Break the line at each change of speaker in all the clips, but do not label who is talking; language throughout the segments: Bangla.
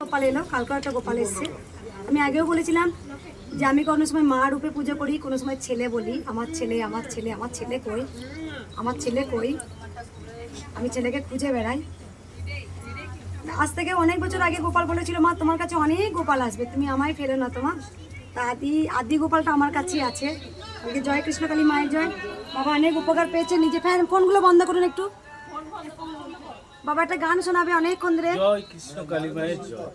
গোপাল এলো, কালকে একটা গোপাল এসছে। আমি আগেও বলেছিলাম যে আমি কোনো সময় মা রূপে পুজো করি, কোনো সময় ছেলে বলি। আমার ছেলে আমার ছেলে আমার ছেলে কই, আমার ছেলে কই, আমি ছেলেকে খুঁজে বেড়াই। আজ থেকে অনেক বছর আগে গোপাল বলেছিল, মা তোমার কাছে অনেক গোপাল আসবে, তুমি আমায় ফেলো না তোমার। তা আদি গোপালটা আমার কাছেই আছে। আজকে জয় কৃষ্ণকালী মায়ের জয়। বাবা অনেক উপকার পেয়েছে। নিজে ফোনগুলো বন্ধ করুন একটু। বাবা একটা গান শোনাবে অনেকক্ষণ ধরে।
জয় কৃষ্ণকালী মায়ের জয়।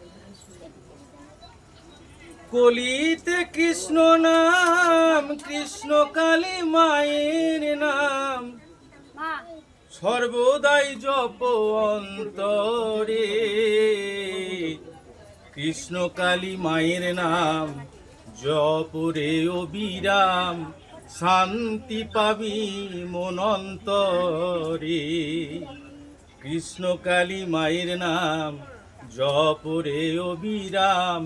কলিতে কৃষ্ণ নাম, কৃষ্ণ কালী মায়ের নাম, সর্বদাই জপ অন্তরে। কৃষ্ণ কালী মায়ের নাম জপ রে অবিরাম, শান্তি পাবি মন অন্তরে। কৃষ্ণ কালী মায়ের নাম জপ রে অবিরাম,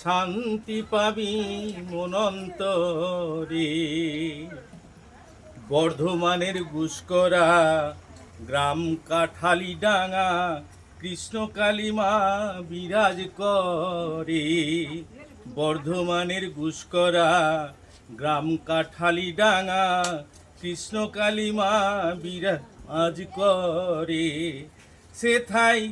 শান্তি পাবি মন অন্তরে। বর্ধমানের গুসকরা গ্রাম কাঠালি ডাঙা, কৃষ্ণ কালী মা বিরাজ করে। বর্ধমানের গুসকরা গ্রাম কাঠালি ডাঙা, কৃষ্ণ কালী মা বিরাজ করে। সেথায়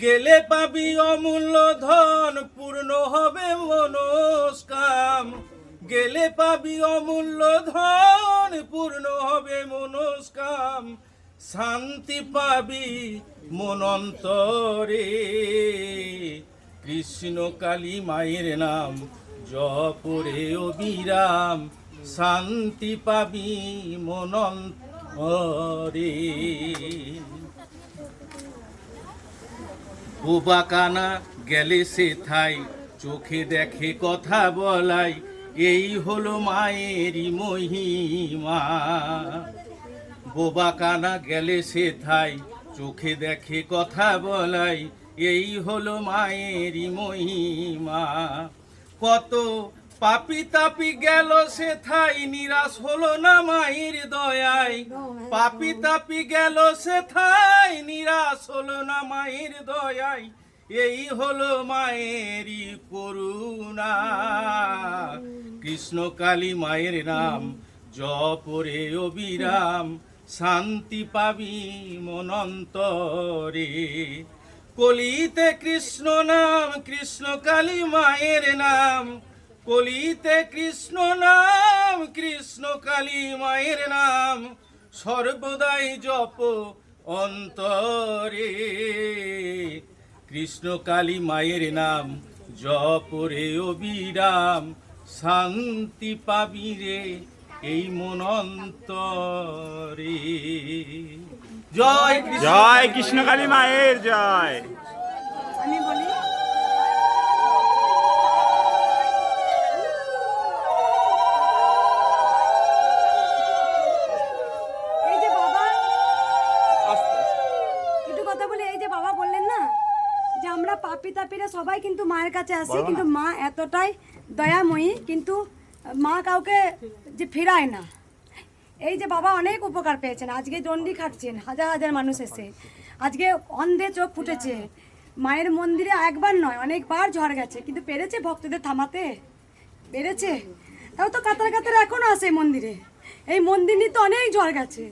গেলে পাবি অমূল্য ধন, পূর্ণ হবে মনস্কাম। গেলে পাবি অমূল্য ধন, পূর্ণ হবে মনস্কাম, শান্তি পাবি মন অন্তরে। কৃষ্ণ কালী মায়ের নাম জপ রে অবিরাম, শান্তি পাবি মন অন্তরে। বোবা কানা গেলে সেথায় চোখে দেখে কথা বলাই, এই হলো মায়েরই মহিমা। বোবা কানা গেলে সেথায় চোখে দেখে কথা বলাই, এই হলো মায়েরই মহিমা। কত পাপি তাপি গেল সেথায়, নিরাশ হলো না মায়ের দয়ায়। পাপি তাপি গেল সেথায়, নিরাশ হলো না মায়ের দয়ায়, এই হলো মায়েরই করুণা। কৃষ্ণ কালী মায়ের নাম জপ রে অবিরাম, শান্তি পাবি মন অন্তরে। কলিতে কৃষ্ণ নাম, কৃষ্ণ কালী মায়ের নাম, কলিতে কৃষ্ণ নাম, কৃষ্ণ কালী মায়ের নাম, সর্বদাই জপ অন্তরে। কৃষ্ণ কালী মায়ের নাম জপ রে অবিরাম, শান্তি পাবি রে এই মন অন্তরে। জয়
জয় কৃষ্ণকালী মায়ের জয়।
আমি বলি এই যে বাবা একটু কথা বলি, এই যে বাবা বললেন না যে আমরা পাপি তাপিরা সবাই কিন্তু মায়ের কাছে আসি, কিন্তু মা এতটাই দয়াময়ী, কিন্তু মা কাউকে যে ফেরায় না। এই যে বাবা অনেক উপকার পেয়েছেন, আজকে দণ্ডি খাটছেন, হাজার হাজার মানুষ এসে আজকে অন্ধে চোখ ফুটেছে। মায়ের মন্দিরে একবার নয় অনেকবার ঝড় গেছে, কিন্তু পেরেছে ভক্তদের থামাতে? পেরেছে? তাও তো কাতার কাতার এখনও আসে মন্দিরে। এই মন্দির নিয়ে তো অনেক ঝড় গেছে,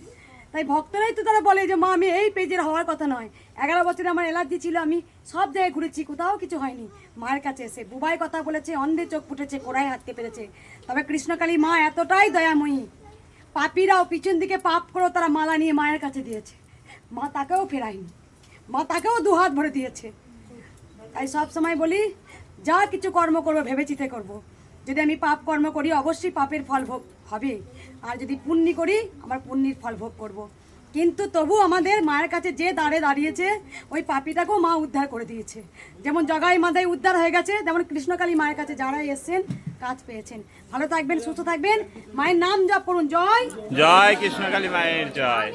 তাই ভক্তরাই তো তারা বলে যে মা আমি এই পেজের হওয়ার কথা নয়। 11 বছরে আমার অ্যালার্জি ছিল, আমি সব জায়গায় ঘুরেছি, কোথাও কিছু হয়নি। মায়ের কাছে এসে বুবাই কথা বলেছে, অন্ধে চোখ ফুটেছে, কোড়ায় হাঁটতে পেরেছে। তবে কৃষ্ণকালী মা এতটাই দয়াময়ী, পাপীরাও পিছন দিকে পাপ করেও তারা মালা নিয়ে মায়ের কাছে দিয়েছে, মা তাকেও ফেরায়নি, মা তাকেও দুহাত ভরে দিয়েছে। তাই সব সময় বলি যা কিছু কর্ম করবো ভেবেচিন্তে করব। যদি আমি পাপ কর্ম করি অবশ্যই পাপের ফল ভোগ হবে, আর যদি পুণ্য করি আমার পুণ্যের ফল ভোগ করব। কিন্তু তবু আমাদের মায়ের কাছে যে দাঁড়িয়েছে ওই পাপীটাকেও মা উদ্ধার করে দিয়েছে। যেমন জগাই মাদাই উদ্ধার হয়ে গেছে, তেমন কৃষ্ণকালী মায়ের কাছে যারা এসেছেন কাজ পেয়েছেন। ভালো থাকবেন, সুস্থ থাকবেন, মায়ের নাম জপ করুন। জয়
জয় কৃষ্ণকালী মায়ের জয়।